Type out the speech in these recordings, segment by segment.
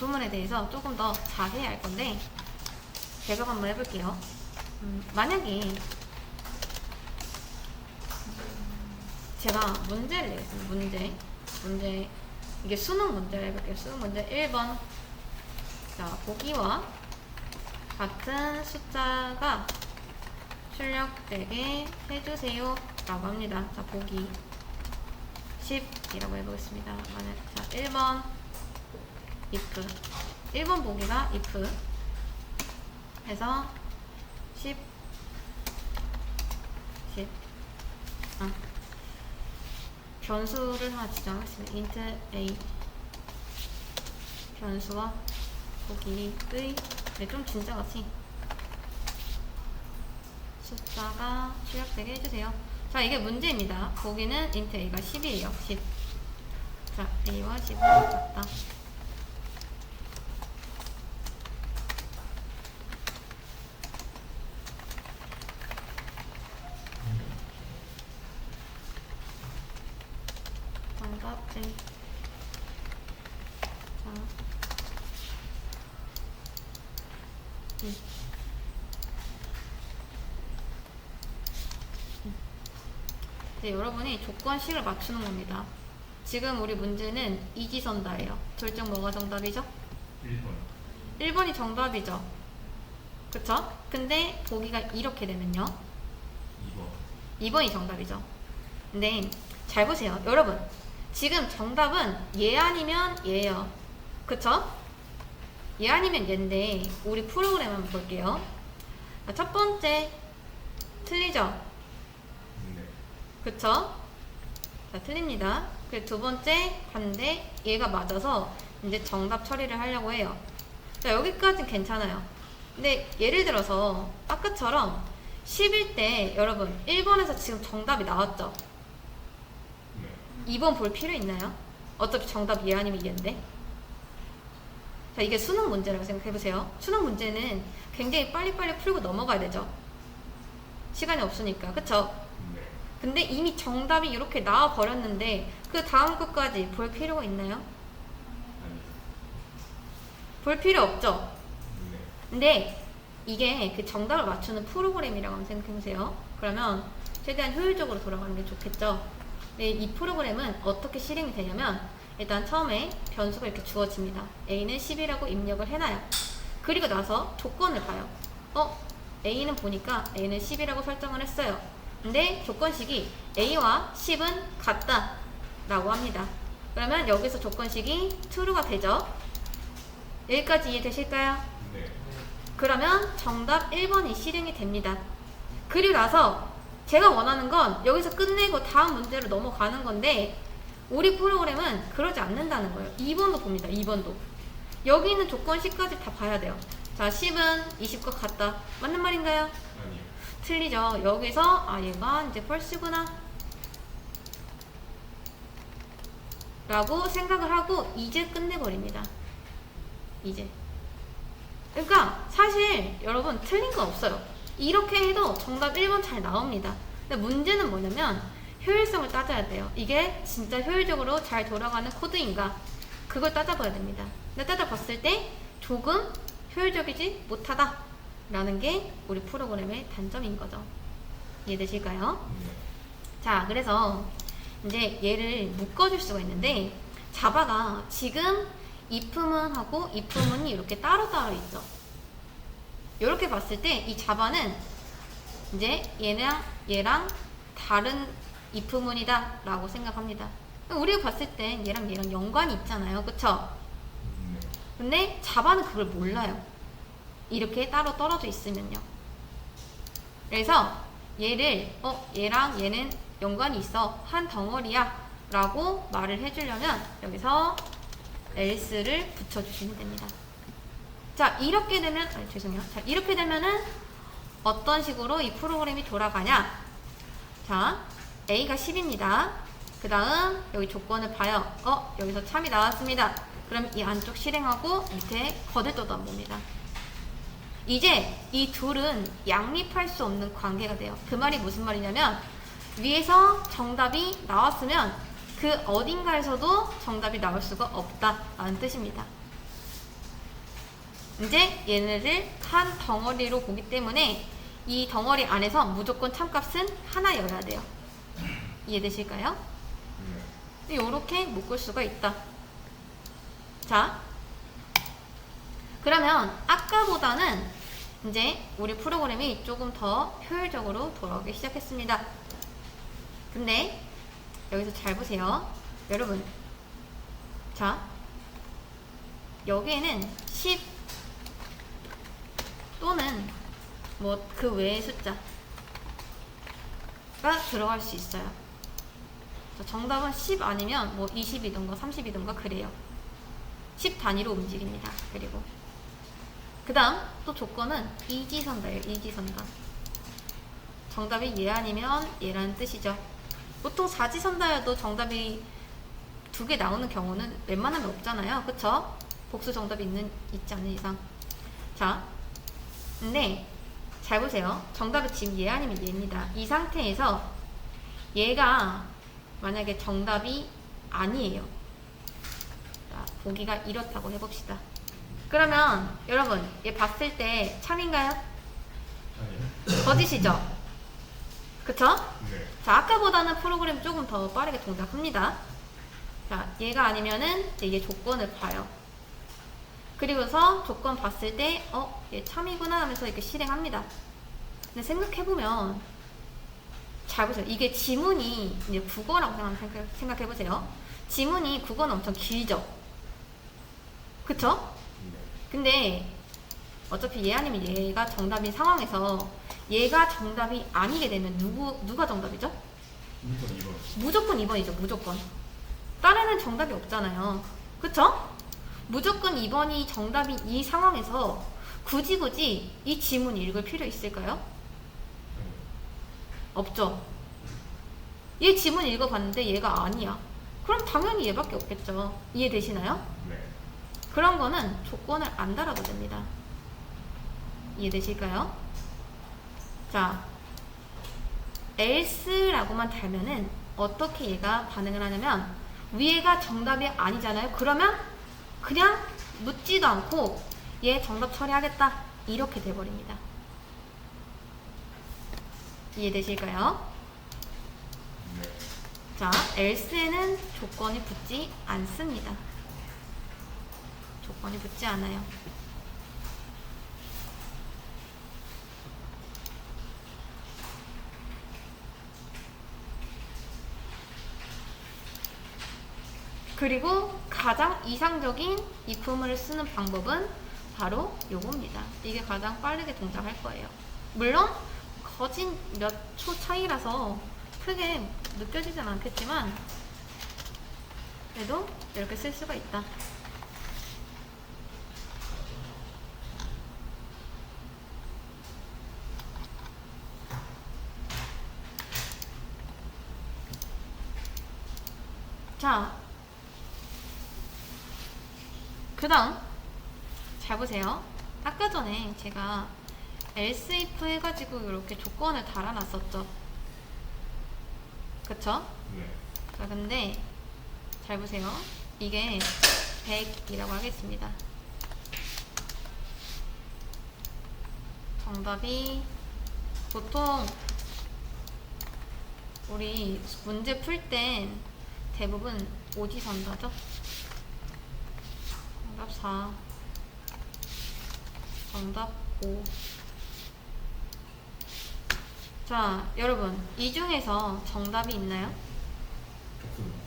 부분에 대해서 조금 더 자세히 알 건데 제가 한번 해볼게요. 만약에 제가 문제를 내겠습니다. 문제 이게 수능 문제를 해볼게요. 수능 문제 1번. 자, 보기와 같은 숫자가 출력되게 해주세요 라고 합니다. 자, 보기 10이라고 해보겠습니다. 자, 1번 if 1번 보기가 if 해서 10 변수를 하나 지정하겠습니다. int a 변수와 보기의 좀 진짜같이 숫자가 출력되게 해주세요. 자, 이게 문제입니다. 보기는 int a가 10이에요. 10. 자, a와 10은 같다. 정답 A. 자, 네, 여러분이 조건식을 맞추는 겁니다. 지금 우리 문제는 이지선다예요. 둘 중 뭐가 정답이죠? 1번. 1번이 정답이죠. 그쵸? 근데 보기가 이렇게 되면요. 2번. 2번이 정답이죠. 근데 잘 보세요. 여러분, 지금 정답은 얘 아니면 얘예요. 그쵸? 얘 아니면 얘인데 우리 프로그램 한번 볼게요. 첫 번째 틀리죠? 네. 그쵸? 자, 틀립니다. 그리고 두 번째 반대 얘가 맞아서 이제 정답 처리를 하려고 해요. 자, 여기까지는 괜찮아요. 근데 예를 들어서 아까처럼 10일 때 여러분 1번에서 지금 정답이 나왔죠? 네. 2번 볼 필요 있나요? 어차피 정답 얘 아니면 얘인데. 자, 이게 수능 문제라고 생각해보세요. 수능 문제는 굉장히 빨리빨리 풀고 넘어가야 되죠. 시간이 없으니까. 그쵸? 네. 근데 이미 정답이 이렇게 나와버렸는데 그 다음 것까지 볼 필요가 있나요? 아니. 볼 필요 없죠? 네. 근데 이게 그 정답을 맞추는 프로그램이라고 한번 생각해보세요. 그러면 최대한 효율적으로 돌아가는 게 좋겠죠? 네, 이 프로그램은 어떻게 실행이 되냐면 일단 처음에 변수가 이렇게 주어집니다. a는 10이라고 입력을 해놔요. 그리고 나서 조건을 봐요. a는 보니까 a는 10이라고 설정을 했어요. 근데 조건식이 a와 10은 같다 라고 합니다. 그러면 여기서 조건식이 true가 되죠. 여기까지 이해되실까요? 네. 그러면 정답 1번이 실행이 됩니다. 그리고 나서 제가 원하는 건 여기서 끝내고 다음 문제로 넘어가는 건데 우리 프로그램은 그러지 않는다는 거예요. 2번도 봅니다. 2번도. 여기 있는 조건식까지 다 봐야 돼요. 자, 10은 20과 같다. 맞는 말인가요? 아니요. 틀리죠. 여기서 얘가 이제 false구나 라고 생각을 하고 이제 끝내버립니다. 이제. 그러니까 사실 여러분 틀린 건 없어요. 이렇게 해도 정답 1번 잘 나옵니다. 근데 문제는 뭐냐면 효율성을 따져야 돼요. 이게 진짜 효율적으로 잘 돌아가는 코드인가 그걸 따져봐야 됩니다. 근데 따져봤을 때 조금 효율적이지 못하다 라는 게 우리 프로그램의 단점인 거죠. 이해되실까요? 네. 자, 그래서 이제 얘를 묶어줄 수가 있는데 자바가 지금 if문하고 if문이 이렇게 따로따로 있죠. 이렇게 봤을 때 이 자바는 이제 얘랑 다른 if문이다 라고 생각합니다. 우리가 봤을 땐 얘랑 연관이 있잖아요. 그쵸? 네. 근데 자바는 그걸 몰라요. 이렇게 따로 떨어져 있으면요. 그래서 얘를 얘랑 얘는 연관이 있어 한 덩어리야 라고 말을 해주려면 여기서 else를 붙여주시면 됩니다. 자, 이렇게 되면 죄송해요. 자, 이렇게 되면은 어떤 식으로 이 프로그램이 돌아가냐? 자, a가 10입니다. 그 다음 여기 조건을 봐요. 여기서 참이 나왔습니다. 그럼 이 안쪽 실행하고 밑에 거들떠도 안 봅니다. 이제 이 둘은 양립할 수 없는 관계가 돼요. 그 말이 무슨 말이냐면 위에서 정답이 나왔으면 그 어딘가에서도 정답이 나올 수가 없다라는 뜻입니다. 이제 얘네를 한 덩어리로 보기 때문에 이 덩어리 안에서 무조건 참값은 하나여야 돼요. 이해되실까요? 네. 요렇게 묶을 수가 있다. 자, 그러면 아까보다는 이제 우리 프로그램이 조금 더 효율적으로 돌아오기 시작했습니다. 근데 여기서 잘 보세요. 여러분, 자, 여기에는 10 또는 뭐 그 외의 숫자가 들어갈 수 있어요. 자, 정답은 10 아니면 뭐 20이든가 30이든가 그래요. 10 단위로 움직입니다. 그리고 그 다음 또 조건은 이지선다예요. 이지선다. 정답이 얘 아니면 얘라는 뜻이죠. 보통 사지선다여도 정답이 2개 나오는 경우는 웬만하면 없잖아요. 그쵸? 복수 정답이 있지 않는 이상. 자, 근데 잘 보세요. 정답이 지금 얘 아니면 얘입니다. 이 상태에서 얘가 만약에 정답이 아니에요. 자, 보기가 이렇다고 해봅시다. 그러면 여러분 얘 봤을 때 참인가요? 아니요. 거짓이죠? 그쵸? 네. 자, 아까보다는 프로그램 조금 더 빠르게 동작합니다. 자, 얘가 아니면은 이제 얘 조건을 봐요. 그리고서 조건 봤을 때 얘 참이구나 하면서 이렇게 실행합니다. 근데 생각해보면 잘 보세요. 이게 지문이 이제 국어라고 생각해보세요. 지문이 국어는 엄청 길죠? 그쵸? 네. 근데 어차피 얘 아니면 얘가 정답인 상황에서 얘가 정답이 아니게 되면 누가 정답이죠? 무조건 2번. 무조건 2번이죠. 무조건. 다른 애는 정답이 없잖아요. 그쵸? 무조건 2번이 정답인 이 상황에서 굳이 이 지문 읽을 필요 있을까요? 아니요. 없죠. 얘 지문 읽어봤는데 얘가 아니야. 그럼 당연히 얘밖에 없겠죠. 이해되시나요? 네. 그런 거는 조건을 안 달아도 됩니다. 이해되실까요? 자, else라고만 달면은 어떻게 얘가 반응을 하냐면 위에가 정답이 아니잖아요. 그러면 그냥 묻지도 않고 얘 정답 처리하겠다 이렇게 돼버립니다. 이해되실까요? 네. 자, else에는 조건이 붙지 않습니다. 조건이 붙지 않아요. 그리고 가장 이상적인 if를 쓰는 방법은 바로 요겁니다. 이게 가장 빠르게 동작할 거예요. 물론 거진 몇 초 차이라서 크게 느껴지진 않겠지만 그래도 이렇게 쓸 수가 있다. 자, 그 다음 잘 보세요. 아까 전에 제가 else if 해가지고 이렇게 조건을 달아놨었죠. 그쵸? 네. 자, 근데 잘 보세요. 이게 100이라고 하겠습니다. 정답이 보통 우리 문제 풀 땐 대부분 오지선다죠? 정답 4, 정답 5. 자, 여러분, 이 중에서 정답이 있나요? 없습니다.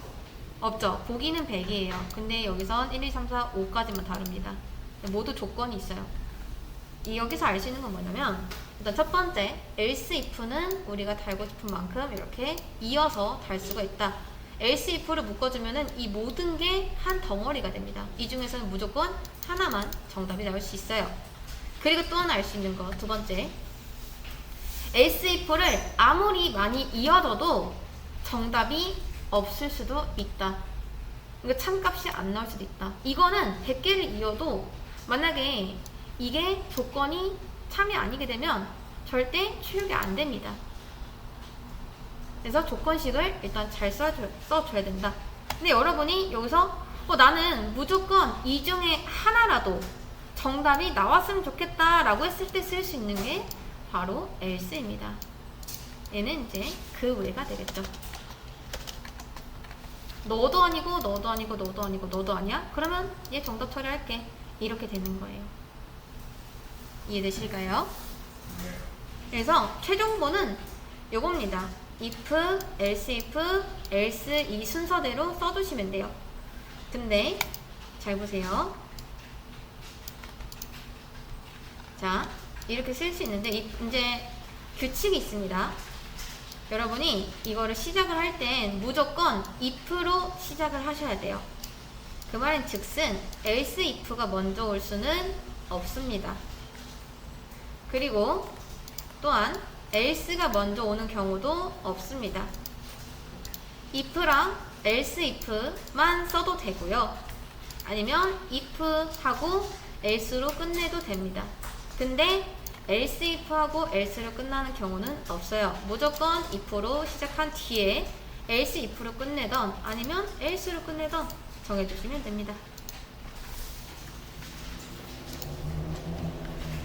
없죠. 보기는 100이에요. 근데 여기선 1, 2, 3, 4, 5까지만 다릅니다. 모두 조건이 있어요. 여기서 알 수 있는 건 뭐냐면 일단 첫 번째, else if는 우리가 달고 싶은 만큼 이렇게 이어서 달 수가 있다. else if를 묶어주면은 이 모든 게 한 덩어리가 됩니다. 이 중에서는 무조건 하나만 정답이 나올 수 있어요. 그리고 또 하나 알 수 있는 거, 두 번째, else if를 아무리 많이 이어져도 정답이 없을 수도 있다. 그러니까 참값이 안 나올 수도 있다. 이거는 100개를 이어도 만약에 이게 조건이 참이 아니게 되면 절대 출력이 안 됩니다. 그래서 조건식을 일단 잘 써줘야 된다. 근데 여러분이 여기서 나는 무조건 이 중에 하나라도 정답이 나왔으면 좋겠다 라고 했을 때 쓸 수 있는 게 바로 else입니다. 얘는 이제 그 외가 되겠죠. 너도 아니고 너도 아니고 너도 아니고 너도 아니야? 그러면 얘 정답 처리할게. 이렇게 되는 거예요. 이해되실까요? 네. 그래서 최종본은 요겁니다. if, else if, else 이 순서대로 써주시면 돼요. 근데 잘 보세요. 자, 이렇게 쓸 수 있는데 이제 규칙이 있습니다. 여러분이 이거를 시작을 할 땐 무조건 if로 시작을 하셔야 돼요. 그 말은 즉슨 else if가 먼저 올 수는 없습니다. 그리고 또한 else가 먼저 오는 경우도 없습니다. if랑 else if만 써도 되고요. 아니면 if 하고 else로 끝내도 됩니다. 근데 else if하고 else로 끝나는 경우는 없어요. 무조건 if로 시작한 뒤에 else if로 끝내던 아니면 else로 끝내던 정해주시면 됩니다.